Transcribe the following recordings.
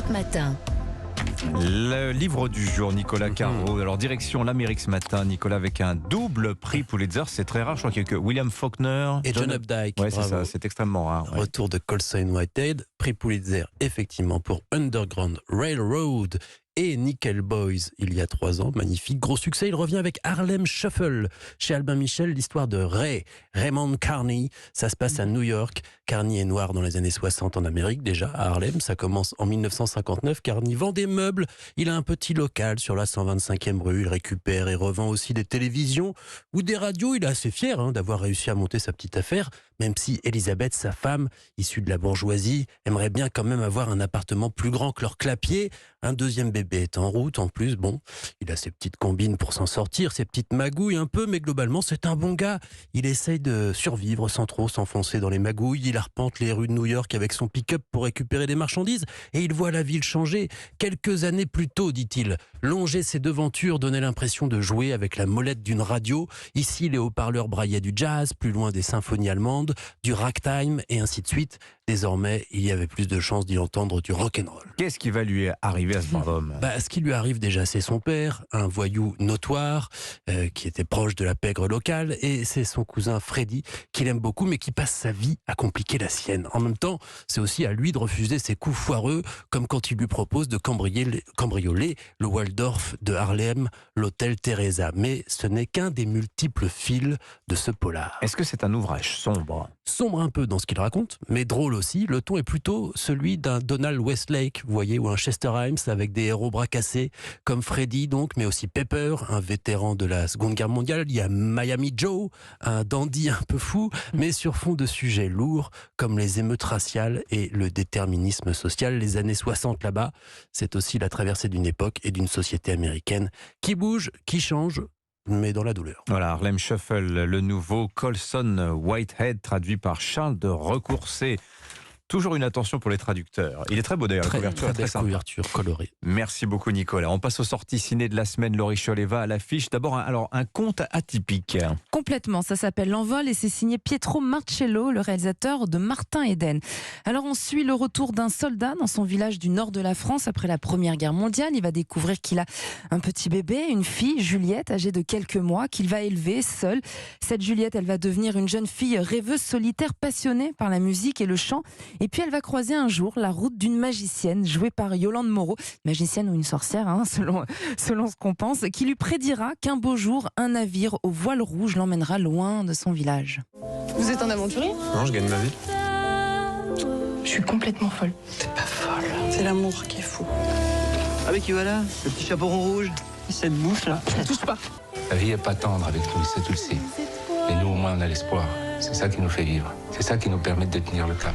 Europe Matin. Le livre du jour, Nicolas Caro. Alors, direction l'Amérique ce matin, Nicolas, avec un double prix Pulitzer. C'est très rare, je crois qu'il n'y a que William Faulkner et John Updike. Ouais, c'est ça, c'est extrêmement rare. Ouais. Retour de Colson Whitehead, prix Pulitzer, effectivement, pour Underground Railroad et Nickel Boys, il y a 3 ans. Magnifique, gros succès. Il revient avec Harlem Shuffle. Chez Albin Michel, l'histoire de Raymond Carney. Ça se passe à New York. Carney est noir dans les années 60 en Amérique, déjà à Harlem. Ça commence en 1959. Carney vend des meubles. Il a un petit local sur la 125e rue. Il récupère et revend aussi des télévisions ou des radios. Il est assez fier d'avoir réussi à monter sa petite affaire, même si Elisabeth, sa femme, issue de la bourgeoisie, aimerait bien quand même avoir un appartement plus grand que leur clapier. Un deuxième bébé est en route. En plus, bon, il a ses petites combines pour s'en sortir, ses petites magouilles un peu, mais globalement, c'est un bon gars. Il essaye de survivre sans trop s'enfoncer dans les magouilles. Il arpente les rues de New York avec son pick-up pour récupérer des marchandises et il voit la ville changer. Quelques années plus tôt, dit-il, longer ses devantures donnait l'impression de jouer avec la molette d'une radio. Ici, les haut-parleurs braillaient du jazz, plus loin des symphonies allemandes, du ragtime et ainsi de suite. Désormais, il y avait plus de chances d'y entendre du rock'n'roll. Qu'est-ce qui va lui arriver à ce brave homme ? Ce qui lui arrive déjà, c'est son père, un voyou notoire, qui était proche de la pègre locale, et c'est son cousin Freddy, qu'il aime beaucoup, mais qui passe sa vie à compliquer la sienne. En même temps, c'est aussi à lui de refuser ses coups foireux, comme quand il lui propose de cambrioler le Waldorf de Harlem, l'hôtel Teresa. Mais ce n'est qu'un des multiples fils de ce polar. Est-ce que c'est un ouvrage sombre ? Sombre un peu dans ce qu'il raconte, mais drôle aussi. Le ton est plutôt celui d'un Donald Westlake, vous voyez, ou un Chester Himes avec des héros bras cassés, comme Freddy donc, mais aussi Pepper, un vétéran de la Seconde Guerre mondiale. Il y a Miami Joe, un dandy un peu fou, mais sur fond de sujets lourds, comme les émeutes raciales et le déterminisme social. Les années 60 là-bas, c'est aussi la traversée d'une époque et d'une société américaine qui bouge, qui change, mais dans la douleur. Voilà, Harlem Shuffle, le nouveau Colson Whitehead, traduit par Charles de Recourcé. Toujours une attention pour les traducteurs. Il est très beau d'ailleurs, la couverture est très sympa. Couverture colorée. Merci beaucoup Nicolas. On passe aux sorties ciné de la semaine. Laurie Choleva à l'affiche. D'abord, un conte atypique. Complètement, ça s'appelle L'Envol et c'est signé Pietro Marcello, le réalisateur de Martin Eden. Alors on suit le retour d'un soldat dans son village du nord de la France après la Première Guerre mondiale. Il va découvrir qu'il a un petit bébé, une fille, Juliette, âgée de quelques mois, qu'il va élever seule. Cette Juliette, elle va devenir une jeune fille rêveuse, solitaire, passionnée par la musique et le chant. Et puis elle va croiser un jour la route d'une magicienne jouée par Yolande Moreau, magicienne ou une sorcière, selon ce qu'on pense, qui lui prédira qu'un beau jour, un navire au voile rouge l'emmènera loin de son village. Vous êtes un aventurier ? Non, je gagne ma vie. Je suis complètement folle. T'es pas folle. C'est l'amour qui est fou. Ah mais qui voilà, le petit chaperon rouge, cette bouche là. Je ne touche pas. La vie n'est pas tendre avec nous, ça tu le sais. Mais nous au moins on a l'espoir. C'est ça qui nous fait vivre. C'est ça qui nous permet de tenir le cap.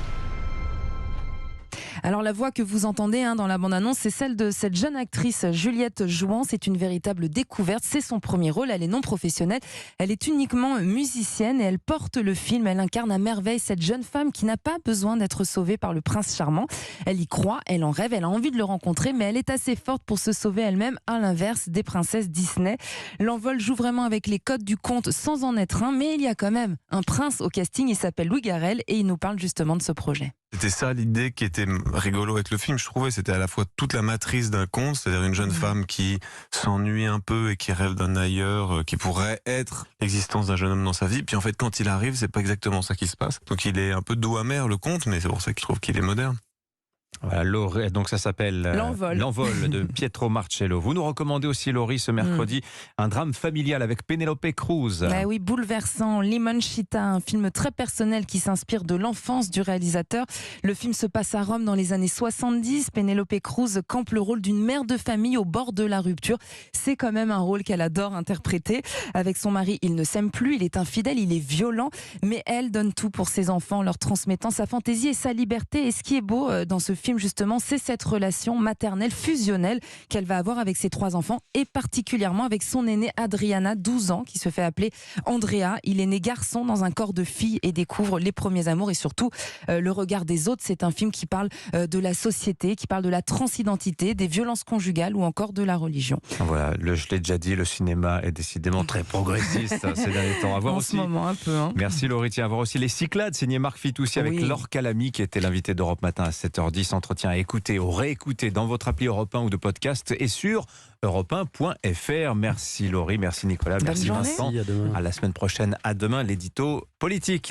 Alors la voix que vous entendez dans la bande-annonce, c'est celle de cette jeune actrice Juliette Jouan. C'est une véritable découverte, c'est son premier rôle, elle est non professionnelle, elle est uniquement musicienne et elle porte le film, elle incarne à merveille cette jeune femme qui n'a pas besoin d'être sauvée par le prince charmant. Elle y croit, elle en rêve, elle a envie de le rencontrer, mais elle est assez forte pour se sauver elle-même, à l'inverse des princesses Disney. L'Envol joue vraiment avec les codes du conte sans en être un, mais il y a quand même un prince au casting, il s'appelle Louis Garrel et il nous parle justement de ce projet. C'était ça l'idée qui était rigolo avec le film, je trouvais. C'était à la fois toute la matrice d'un conte, c'est-à-dire une jeune femme qui s'ennuie un peu et qui rêve d'un ailleurs, qui pourrait être l'existence d'un jeune homme dans sa vie. Puis en fait, quand il arrive, c'est pas exactement ça qui se passe. Donc il est un peu doux amer, le conte, mais c'est pour ça que je trouve qu'il est moderne. Voilà, donc ça s'appelle L'Envol de Pietro Marcello. Vous nous recommandez aussi, Laurie, ce mercredi, un drame familial avec Penélope Cruz. Oui, bouleversant, Limonchita, un film très personnel qui s'inspire de l'enfance du réalisateur. Le film se passe à Rome dans les années 70. Penélope Cruz campe le rôle d'une mère de famille au bord de la rupture. C'est quand même un rôle qu'elle adore interpréter. Avec son mari, il ne s'aime plus, il est infidèle, il est violent, mais elle donne tout pour ses enfants, leur transmettant sa fantaisie et sa liberté. Et ce qui est beau dans ce film, justement, c'est cette relation maternelle fusionnelle qu'elle va avoir avec ses 3 enfants et particulièrement avec son aîné Adriana, 12 ans, qui se fait appeler Andrea. Il est né garçon dans un corps de fille et découvre les premiers amours et surtout le regard des autres. C'est un film qui parle de la société, qui parle de la transidentité, des violences conjugales ou encore de la religion. Voilà, je l'ai déjà dit, le cinéma est décidément très progressiste ces derniers temps. En ce moment, un peu. Merci Laurie. Tiens, à voir aussi Les Cyclades, signé Marc Fitoussi avec Laure Calamy qui était l'invité d'Europe Matin à 7h10. entretien à écouter ou réécouter dans votre appli Europe 1 ou de podcast et sur europe1.fr. Merci Laurie, merci Nicolas, Bonne merci journée. Vincent. Merci, à demain. À la semaine prochaine, à demain, l'édito politique.